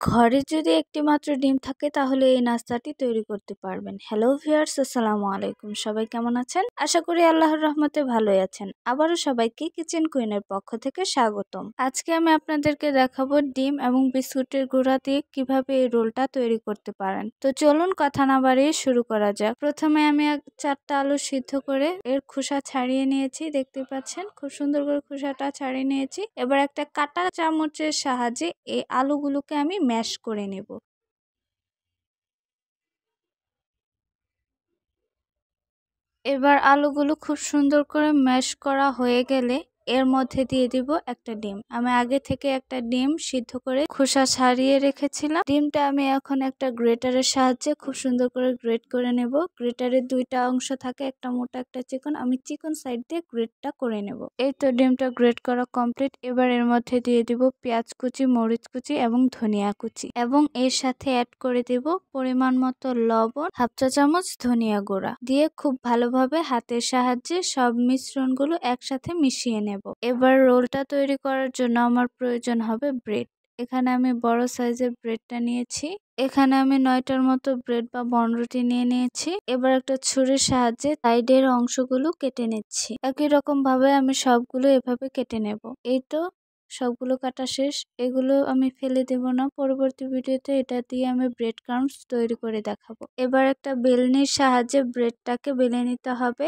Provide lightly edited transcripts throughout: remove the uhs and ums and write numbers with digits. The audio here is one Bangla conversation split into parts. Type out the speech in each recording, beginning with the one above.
ঘরে যদি একটি মাত্র ডিম থাকে তাহলে এই নাস্তাটি তৈরি করতে পারবেন। হ্যালো ভিউয়ার্স, আসসালামু আলাইকুম। সবাই কেমন আছেন? আশা করি আল্লাহর রহমতে ভালোই আছেন। আবারও সবাইকে কিচেন কুইনের পক্ষ থেকে স্বাগতম। আজকে আমি আপনাদেরকে দেখাবো ডিম এবং বিস্কুটের গুঁড়া দিয়ে কিভাবে এই রোলটা তৈরি করতে পারেন। তো চলুন কথা না বাড়িয়ে শুরু করা যাক। প্রথমে আমি 4টা আলু সিদ্ধ করে এর খোসা ছাড়িয়ে নিয়েছি। দেখতে পাচ্ছেন খুব সুন্দর করে খোসাটা ছাড়িয়ে নিয়েছি। এবার একটা কাঁটা চামচের সাহায্যে এই আলুগুলোকে আমি ম্যাশ করে নেব। এবার আলুগুলো খুব সুন্দর করে ম্যাশ করা হয়ে গেলে এর মধ্যে দিয়ে দিব একটা ডিম। আমি আগে থেকে একটা ডিম সিদ্ধ করে খোসা ছাড়িয়ে রেখেছিলাম। ডিমটা আমি এখন একটা গ্রেটারের সাহায্যে খুব সুন্দর করে গ্রেট করে নেব। গ্রেটারের দুইটা অংশ থাকে, একটা মোটা একটা চিকন। আমি চিকন সাইড দিয়ে গ্রেটটা করে নেব। এই তো ডিমটা গ্রেট করা কমপ্লিট। এবার এর মধ্যে দিয়ে দিব পেঁয়াজ কুচি, মরিচ কুচি এবং ধনিয়া কুচি এবং এর সাথে অ্যাড করে দেব পরিমাণ মতো লবণ, হাফ চা চামচ ধনিয়া গুঁড়া দিয়ে খুব ভালোভাবে হাতের সাহায্যে সব মিশ্রণগুলো একসাথে মিশিয়ে নেব। এবার রোলটা তৈরি করার জন্য আমার প্রয়োজন হবে ব্রেড। এখানে আমি বড় সাইজের ব্রেডটা নিয়েছি। এখানে আমি 9টার মতো ব্রেড বা বনরুটি নিয়ে নিয়েছি। এবার একটা ছুরির সাহায্যে সাইডের অংশগুলো কেটে নিচ্ছি। একই রকম ভাবে আমি সবগুলো এভাবে কেটে নেব। এই তো সবগুলো কাটা শেষ। এগুলো আমি ফেলে দেব না, পরবর্তী ভিডিওতে এটা দিয়ে আমি ব্রেড ক্রাম্বস তৈরি করে দেখাবো। এবার একটা বেলনির সাহায্যে ব্রেডটাকে বেলে নিতে হবে।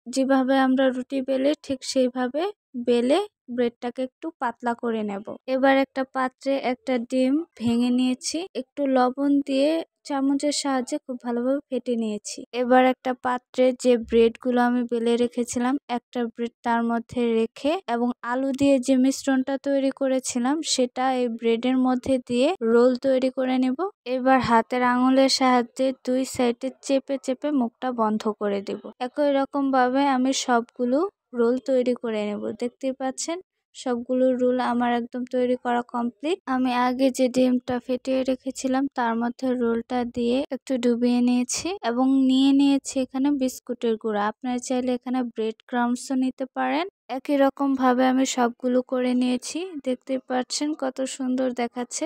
যেভাবে আমরা রুটি বেলে ঠিক সেইভাবে বেলে ব্রেডটাকে একটু পাতলা করে নেব। এবার একটা পাত্রে একটা ডিম ভেঙে নিয়েছি, একটু লবণ দিয়ে চামচের সাহায্যে খুব ভালোভাবে ফেটে নিয়েছি। এবার একটা পাত্রে যে ব্রেডগুলো আমি বেলে রেখেছিলাম একটা ব্রেড তার মধ্যে রেখে এবং আলু দিয়ে যে মিশ্রণটা তৈরি করেছিলাম সেটা এই ব্রেডের মধ্যে দিয়ে রোল তৈরি করে নেব। এবার হাতের আঙুলের সাহায্যে দুই সাইডে চেপে চেপে মুখটা বন্ধ করে দেব। একই রকম ভাবে আমি সবগুলো রোল তৈরি করে নেব। দেখতেই পাচ্ছেন সবগুলো রোল আমার একদম তৈরি করা কমপ্লিট। আমি আগে যে ডিমটা ফেটিয়ে রেখেছিলাম তার মধ্যে রোলটা দিয়ে একটু ডুবিয়ে নিয়েছি এবং নিয়ে নিয়েছি এখানে বিস্কুটের গুঁড়া। আপনারা চাইলে এখানে ব্রেড ক্রাম্বসও নিতে পারেন। একই রকম ভাবে আমি সবগুলো করে নিয়েছি। দেখতে পাচ্ছেন কত সুন্দর দেখাচ্ছে।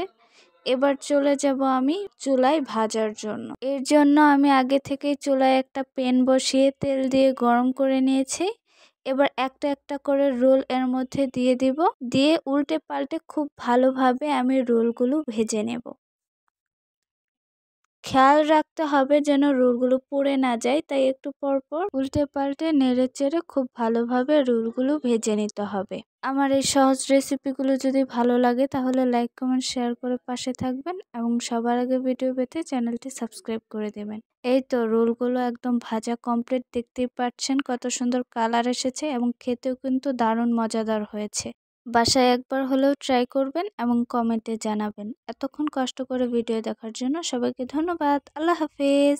এবার চলে যাব আমি চুলায় ভাজার জন্য। এর জন্য আমি আগে থেকেই চুলায় একটা প্যান বসিয়ে তেল দিয়ে গরম করে নিয়েছি। এবার একটা একটা করে রোল এর মধ্যে দিয়ে দিব, দিয়ে উল্টে পাল্টে খুব ভালোভাবে আমি রোলগুলো ভেজে নেব। খেয়াল রাখতে হবে যেন রোলগুলো পুড়ে না যায়, তাই একটু পর পর উল্টে পাল্টে নেড়ে চেড়ে খুব ভালোভাবে রোলগুলো ভেজে নিতে হবে। আমার এই সহজ রেসিপিগুলো যদি ভালো লাগে তাহলে লাইক কমেন্ট শেয়ার করে পাশে থাকবেন এবং সবার আগে ভিডিও পেতে চ্যানেলটি সাবস্ক্রাইব করে দেবেন। এই তো রোলগুলো একদম ভাজা কমপ্লিট। দেখতেই পাচ্ছেন কত সুন্দর কালার এসেছে এবং খেতেও কিন্তু দারুণ মজাদার হয়েছে। বাসায় একবার হলেও ট্রাই করবেন এবং কমেন্টে জানাবেন। এতক্ষণ কষ্ট করে ভিডিও দেখার জন্য সবাইকে ধন্যবাদ। আল্লাহ হাফেজ।